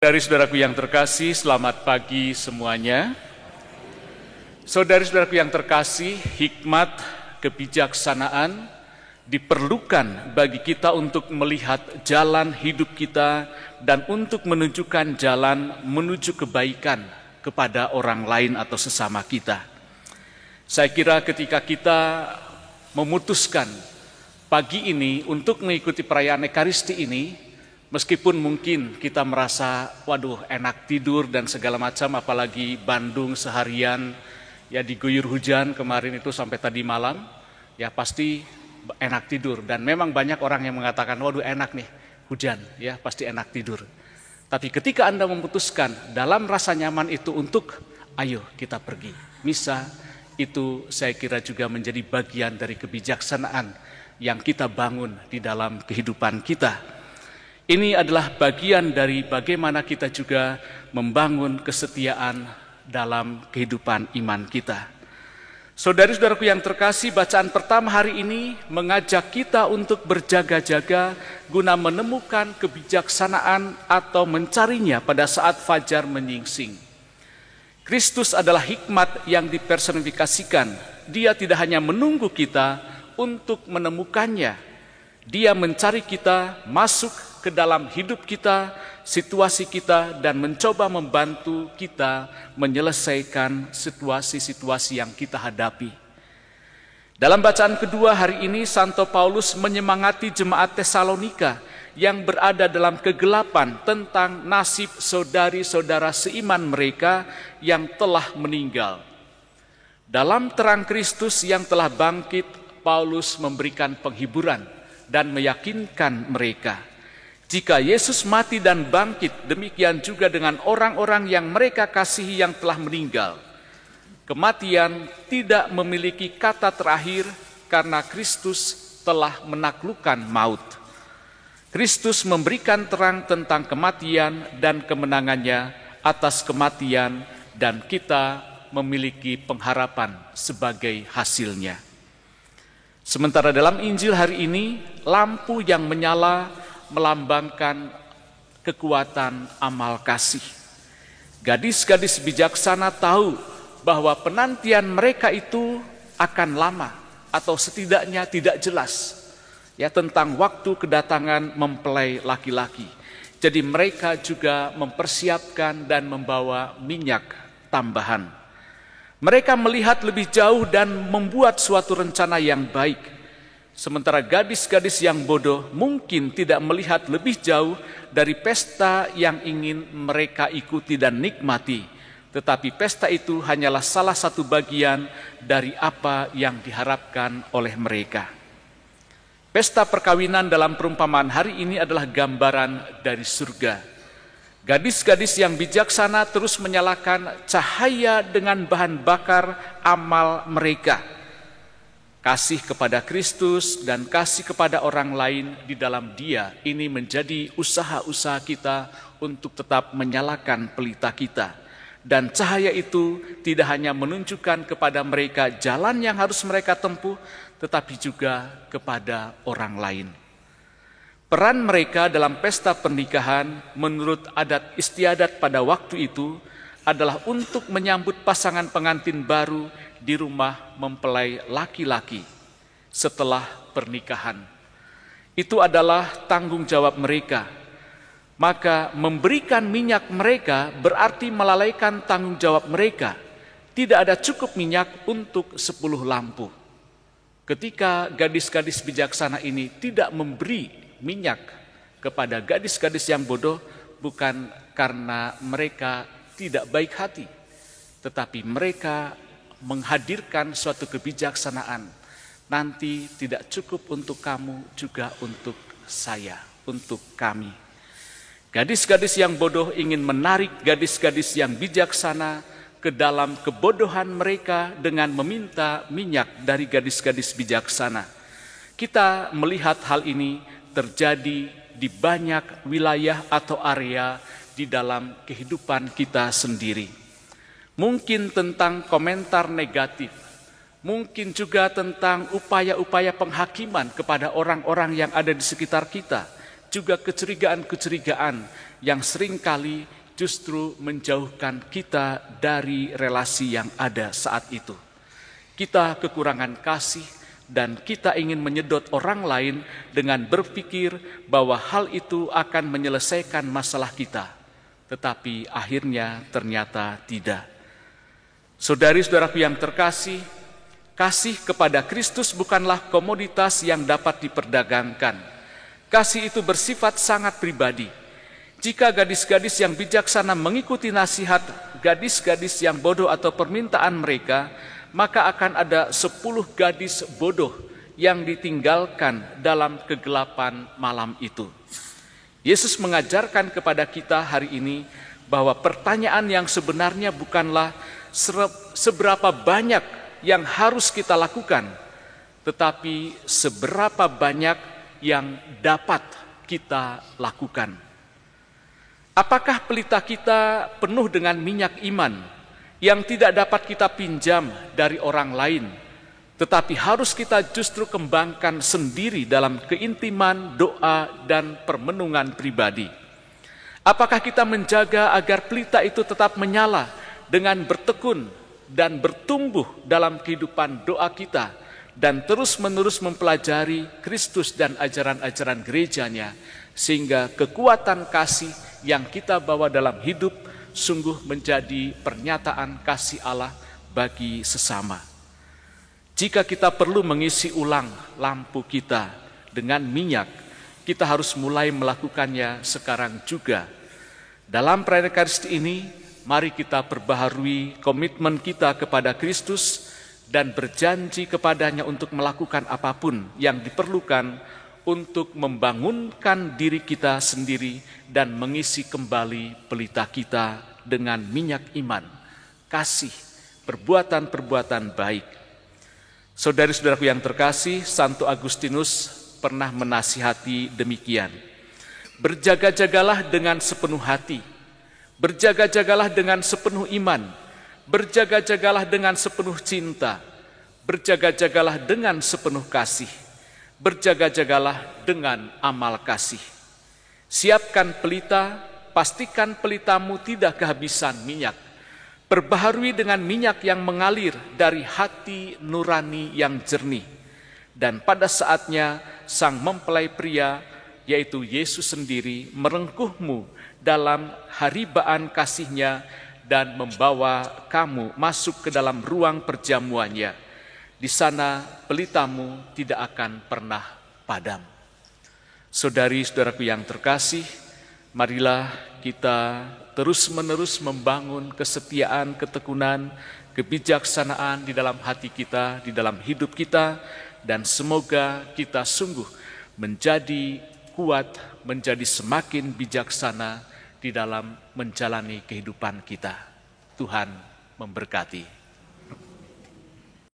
Saudari-saudaraku yang terkasih, selamat pagi semuanya. Saudari-saudaraku yang terkasih, hikmat kebijaksanaan diperlukan bagi kita untuk melihat jalan hidup kita dan untuk menunjukkan jalan menuju kebaikan kepada orang lain atau sesama kita. Saya kira ketika kita memutuskan pagi ini untuk mengikuti perayaan Ekaristi ini, meskipun mungkin kita merasa, waduh enak tidur dan segala macam, apalagi Bandung seharian ya diguyur hujan kemarin itu sampai tadi malam, ya pasti enak tidur. Dan memang banyak orang yang mengatakan, waduh enak nih hujan, ya pasti enak tidur. Tapi ketika Anda memutuskan dalam rasa nyaman itu untuk, ayo kita pergi misa, itu saya kira juga menjadi bagian dari kebijaksanaan yang kita bangun di dalam kehidupan kita. Ini adalah bagian dari bagaimana kita juga membangun kesetiaan dalam kehidupan iman kita. Saudari-saudaraku yang terkasih, bacaan pertama hari ini mengajak kita untuk berjaga-jaga guna menemukan kebijaksanaan atau mencarinya pada saat fajar menyingsing. Kristus adalah hikmat yang dipersonifikasikan. Dia tidak hanya menunggu kita untuk menemukannya, Dia mencari kita masuk ke dalam hidup kita, situasi kita, dan mencoba membantu kita menyelesaikan situasi-situasi yang kita hadapi. Dalam bacaan kedua hari ini, Santo Paulus menyemangati jemaat Tesalonika yang berada dalam kegelapan tentang nasib saudari-saudara seiman mereka yang telah meninggal. Dalam terang Kristus yang telah bangkit, Paulus memberikan penghiburan dan meyakinkan mereka. Jika Yesus mati dan bangkit, demikian juga dengan orang-orang yang mereka kasihi yang telah meninggal. Kematian tidak memiliki kata terakhir karena Kristus telah menaklukkan maut. Kristus memberikan terang tentang kematian dan kemenangannya atas kematian, dan kita memiliki pengharapan sebagai hasilnya. Sementara dalam Injil hari ini, lampu yang menyala melambangkan kekuatan amal kasih. Gadis-gadis bijaksana tahu bahwa penantian mereka itu akan lama atau setidaknya tidak jelas ya tentang waktu kedatangan mempelai laki-laki. Jadi mereka juga mempersiapkan dan membawa minyak tambahan. Mereka melihat lebih jauh dan membuat suatu rencana yang baik. Sementara gadis-gadis yang bodoh mungkin tidak melihat lebih jauh dari pesta yang ingin mereka ikuti dan nikmati. Tetapi pesta itu hanyalah salah satu bagian dari apa yang diharapkan oleh mereka. Pesta perkawinan dalam perumpamaan hari ini adalah gambaran dari surga. Gadis-gadis yang bijaksana terus menyalakan cahaya dengan bahan bakar amal mereka. Kasih kepada Kristus dan kasih kepada orang lain di dalam Dia, ini menjadi usaha-usaha kita untuk tetap menyalakan pelita kita. Dan cahaya itu tidak hanya menunjukkan kepada mereka jalan yang harus mereka tempuh, tetapi juga kepada orang lain. Peran mereka dalam pesta pernikahan menurut adat istiadat pada waktu itu adalah untuk menyambut pasangan pengantin baru di rumah mempelai laki-laki setelah pernikahan. Itu adalah tanggung jawab mereka. Maka memberikan minyak mereka berarti melalaikan tanggung jawab mereka. Tidak ada cukup minyak untuk 10 lampu. Ketika gadis-gadis bijaksana ini tidak memberi minyak kepada gadis-gadis yang bodoh, bukan karena mereka tidak baik hati, tetapi mereka menghadirkan suatu kebijaksanaan. Nanti tidak cukup untuk kamu, juga untuk saya, untuk kami. Gadis-gadis yang bodoh ingin menarik gadis-gadis yang bijaksana ke dalam kebodohan mereka dengan meminta minyak dari gadis-gadis bijaksana. Kita melihat hal ini terjadi di banyak wilayah atau area di dalam kehidupan kita sendiri. Mungkin tentang komentar negatif, mungkin juga tentang upaya-upaya penghakiman kepada orang-orang yang ada di sekitar kita, juga kecurigaan-kecurigaan yang seringkali justru menjauhkan kita dari relasi yang ada saat itu. Kita kekurangan kasih dan kita ingin menyedot orang lain dengan berpikir bahwa hal itu akan menyelesaikan masalah kita. Tetapi akhirnya ternyata tidak. Saudari-saudaraku yang terkasih, kasih kepada Kristus bukanlah komoditas yang dapat diperdagangkan. Kasih itu bersifat sangat pribadi. Jika gadis-gadis yang bijaksana mengikuti nasihat gadis-gadis yang bodoh atau permintaan mereka, maka akan ada 10 gadis bodoh yang ditinggalkan dalam kegelapan malam itu. Yesus mengajarkan kepada kita hari ini bahwa pertanyaan yang sebenarnya bukanlah seberapa banyak yang harus kita lakukan, tetapi seberapa banyak yang dapat kita lakukan. Apakah pelita kita penuh dengan minyak iman yang tidak dapat kita pinjam dari orang lain, tetapi harus kita justru kembangkan sendiri dalam keintiman, doa, dan permenungan pribadi? Apakah kita menjaga agar pelita itu tetap menyala dengan bertekun dan bertumbuh dalam kehidupan doa kita dan terus-menerus mempelajari Kristus dan ajaran-ajaran gerejanya, sehingga kekuatan kasih yang kita bawa dalam hidup sungguh menjadi pernyataan kasih Allah bagi sesama. Jika kita perlu mengisi ulang lampu kita dengan minyak, kita harus mulai melakukannya sekarang juga. Dalam perayaan Ekaristi ini, mari kita perbaharui komitmen kita kepada Kristus dan berjanji kepadanya untuk melakukan apapun yang diperlukan untuk membangunkan diri kita sendiri dan mengisi kembali pelita kita dengan minyak iman, kasih, perbuatan-perbuatan baik. Saudari-saudaraku yang terkasih, Santo Agustinus pernah menasihati demikian. Berjaga-jagalah dengan sepenuh hati, berjaga-jagalah dengan sepenuh iman, berjaga-jagalah dengan sepenuh cinta, berjaga-jagalah dengan sepenuh kasih, berjaga-jagalah dengan amal kasih. Siapkan pelita, pastikan pelitamu tidak kehabisan minyak. Perbaharui dengan minyak yang mengalir dari hati nurani yang jernih. Dan pada saatnya sang mempelai pria, yaitu Yesus sendiri, merengkuhmu dalam haribaan kasihnya dan membawa kamu masuk ke dalam ruang perjamuannya. Di sana pelitamu tidak akan pernah padam. Saudari-saudaraku yang terkasih, marilah kita terus-menerus membangun kesetiaan, ketekunan, kebijaksanaan di dalam hati kita, di dalam hidup kita, dan semoga kita sungguh menjadi kuat, menjadi semakin bijaksana di dalam menjalani kehidupan kita. Tuhan memberkati.